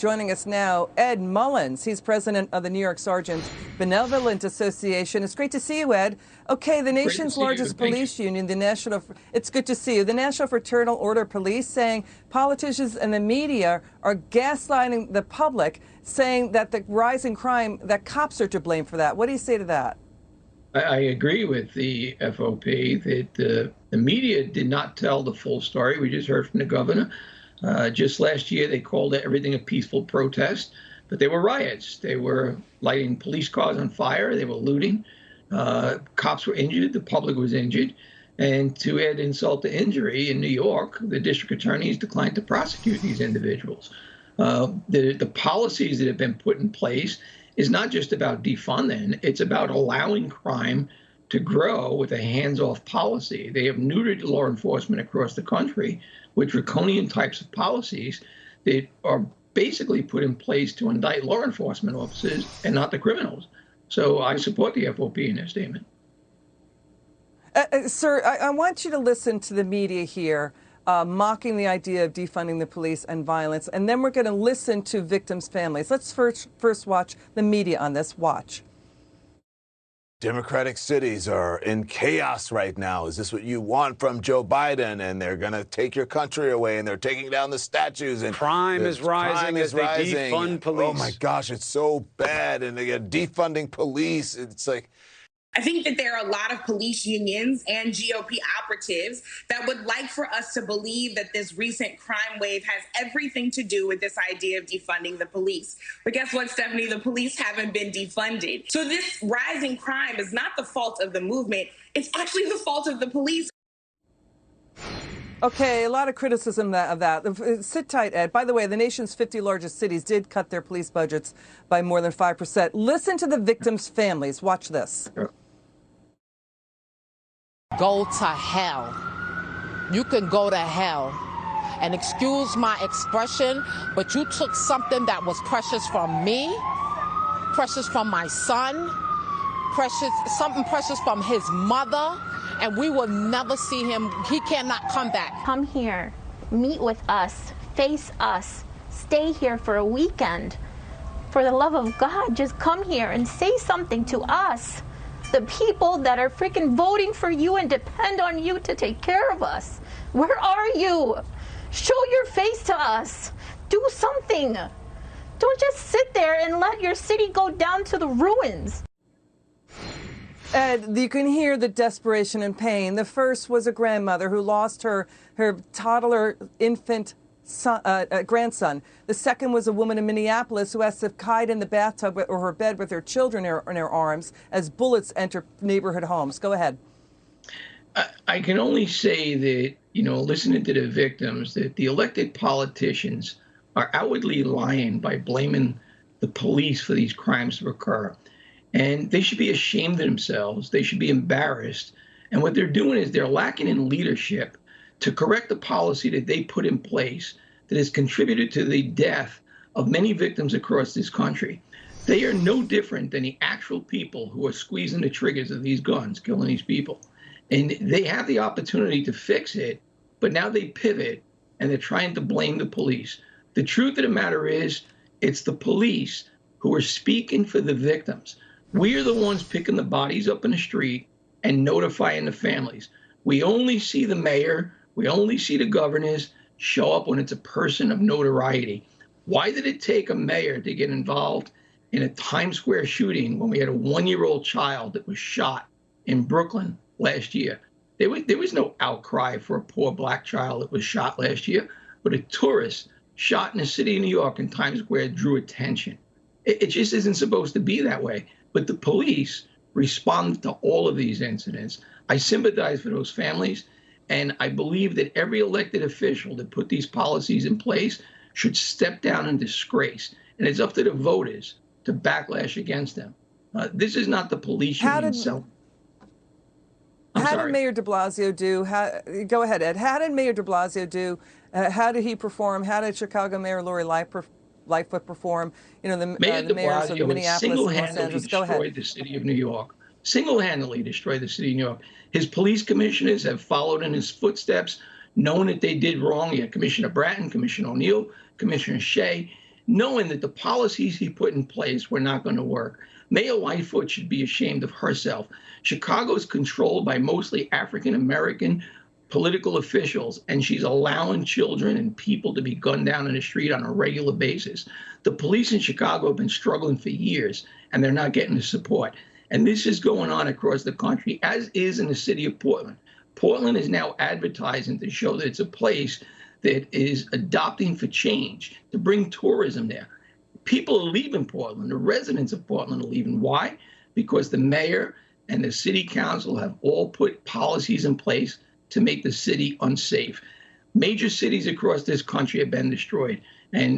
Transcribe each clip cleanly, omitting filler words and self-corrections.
Joining us now, Ed Mullins. He's president of the New York Sergeants Benevolent Association. It's great to see you, Ed. Okay, the nation's largest police union, it's good to see you. The National Fraternal Order Police saying politicians and the media are gaslighting the public, saying that the rising crime, that cops are to blame for that. What do you say to that? I agree with the FOP that the media did not tell the full story. We just heard from the governor. Just last year, they called everything a peaceful protest, but they were riots. They were lighting police cars on fire. They were looting. Cops were injured. The public was injured. And to add insult to injury, in New York, the district attorneys declined to prosecute these individuals. The policies that have been put in place is not just about defunding. It's about allowing crime to grow with a hands-off policy. They have neutered law enforcement across the country with draconian types of policies that are basically put in place to indict law enforcement officers and not the criminals. So I support the FOP in their statement. Sir, I want you to listen to the media here, mocking the idea of defunding the police and violence, and then we're going to listen to victims' families. Let's first watch the media on this. Watch. Democratic cities are in chaos right now. Is this what you want from Joe Biden? And they're going to take your country away, and they're taking down the statues. And crime is rising as they defund police. Oh, my gosh, it's so bad. And they're defunding police. It's like... I think that there are a lot of police unions and GOP operatives that would like for us to believe that this recent crime wave has everything to do with this idea of defunding the police. But guess what, Stephanie? The police haven't been defunded. So this rising crime is not the fault of the movement. It's actually the fault of the police. Okay, a lot of criticism of that. Sit tight, Ed. By the way, the nation's 50 largest cities did cut their police budgets by more than 5%. Listen to the victims' families. Watch this. Go to hell. You can go to hell. And excuse my expression, but you took something that was precious from me, precious from my son, something precious from his mother, and we will never see him. He cannot come back. Come here, meet with us, face us, stay here for a weekend. For the love of God, just come here and say something to us. The people that are freaking voting for you and depend on you to take care of us. Where are you? Show your face to us. Do something. Don't just sit there and let your city go down to the ruins. Ed, you can hear the desperation and pain. The first was a grandmother who lost her toddler infant grandson. The second was a woman in Minneapolis who has to hide in the bathtub or her bed with her children in her arms as bullets enter neighborhood homes. Go ahead. I can only say that, listening to the victims, that the elected politicians are outwardly lying by blaming the police for these crimes to occur. And they should be ashamed of themselves. They should be embarrassed. And what they're doing is they're lacking in leadership to correct the policy that they put in place that has contributed to the death of many victims across this country. They are no different than the actual people who are squeezing the triggers of these guns, killing these people. And they have the opportunity to fix it, but now they pivot and they're trying to blame the police. The truth of the matter is, it's the police who are speaking for the victims. We are the ones picking the bodies up in the street and notifying the families. We only see the mayor, we only see the governors show up when it's a person of notoriety. Why did it take a mayor to get involved in a Times Square shooting when we had a 1-year-old child that was shot in Brooklyn last year? There was no outcry for a poor black child that was shot last year, but a tourist shot in the city of New York in Times Square drew attention. It just isn't supposed to be that way. But the police responded to all of these incidents. I sympathize for those families. And I believe that every elected official that put these policies in place should step down in disgrace. And it's up to the voters to backlash against them. This is not the police union. How did Mayor de Blasio do? Go ahead, Ed. How did Mayor de Blasio do? How did he perform? How did Chicago Mayor Lori Lightfoot perform? The mayors of Minneapolis and Los Angeles. Go ahead. Destroyed the city of New York. Single-handedly destroyed the city of New York. His police commissioners have followed in his footsteps, knowing that they did wrong. You had Commissioner Bratton, Commissioner O'Neill, Commissioner Shea, knowing that the policies he put in place were not going to work. Mayor Lightfoot should be ashamed of herself. Chicago is controlled by mostly African-American political officials, and she's allowing children and people to be gunned down in the street on a regular basis. The police in Chicago have been struggling for years, and they're not getting the support. And this is going on across the country, as is in the city of Portland. Portland is now advertising to show that it's a place that is adopting for change, to bring tourism there. People are leaving Portland. The residents of Portland are leaving. Why? Because the mayor and the city council have all put policies in place to make the city unsafe. Major cities across this country have been destroyed. And,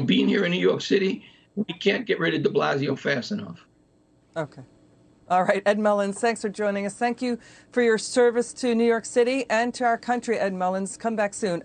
being here in New York City, we can't get rid of de Blasio fast enough. Okay. All right, Ed Mullins, thanks for joining us. Thank you for your service to New York City and to our country, Ed Mullins. Come back soon.